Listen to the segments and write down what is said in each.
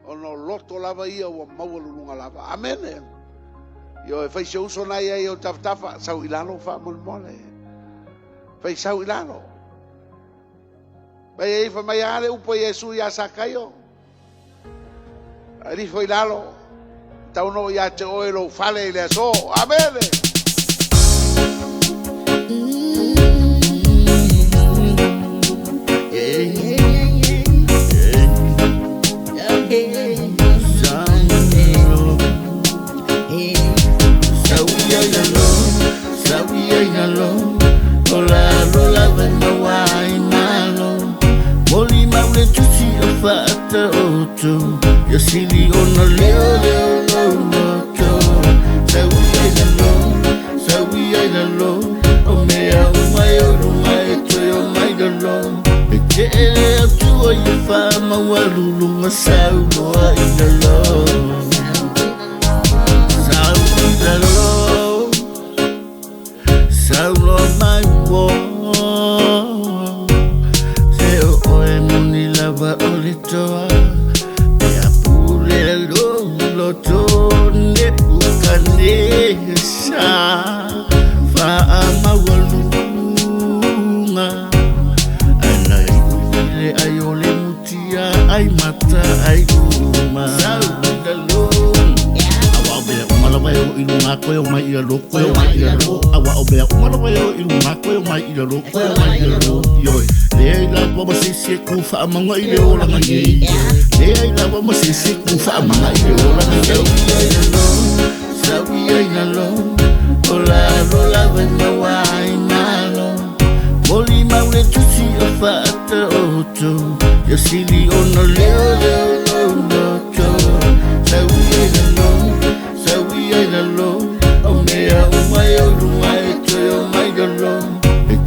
ono loto lava ia ua maua lava. Amen. Io e fai se uso na ia o taftafa sau ilano fa mole. Fai sau ilano. Bai ei fa mai ale upo Yesu ia sakaio. Ari foi ilalo. Tau no ia te oelo fale le so. Amen. Fata oto, ya sili ona leo moto. Sawi ai na lo, o mea umai toyo mai da lo. E te ele atu o ye fama walulu masau no ai da lo. Sawi da lo, sau lo mai wo. Ole toa e apure lo ne bukane sa fa amawalunga ana ile ayole mutia ai mata ai uma saudalo awa be malawa yo ilunga ko yo mai lo ko yo mai lo awa obe malawa yo ilunga ko yo mai lo ko yo mai lo yo le la boba sisi ku fa manga ile ola ngai le la boba sisi ku fa manga ile ola ngai sawi ai na lo ola venga wai na lo moli maule tusi o fata oto ya sili ono leo to sawi ai na lo o mea umai toyo mai da lo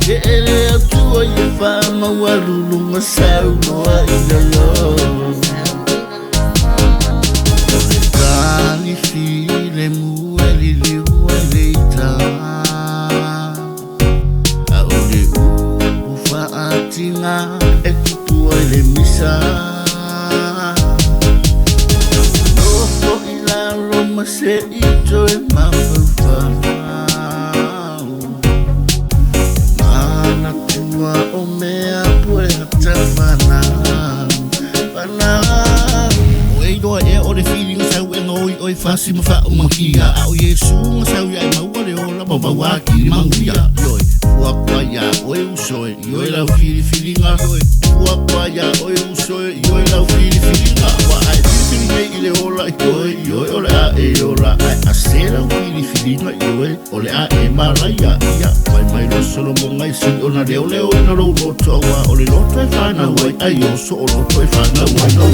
e ele atu o ye fama walulu masau no ai da lo ole tani file mu eli liu leita a ole u fa atinga e kutu ele misa no fo ila roma se ito e mafafa o mea pue tafana pana oi do e o de feeling sa we no oi fasi ma fa o makia o Yesu sa we ai ma wale o la baba wa ki mangia yoi wa kwa ya oi uso yoi la feeling a oi wa kwa ya oi uso yoi la feeling a wa ai feeling ile o la yoi o la e o la a sera feeling a yoi o le a e maraya ya mai lo solo mo ngai si ona leo na lo to wa o le lo to fa na wai ai o so lo to fa na wai no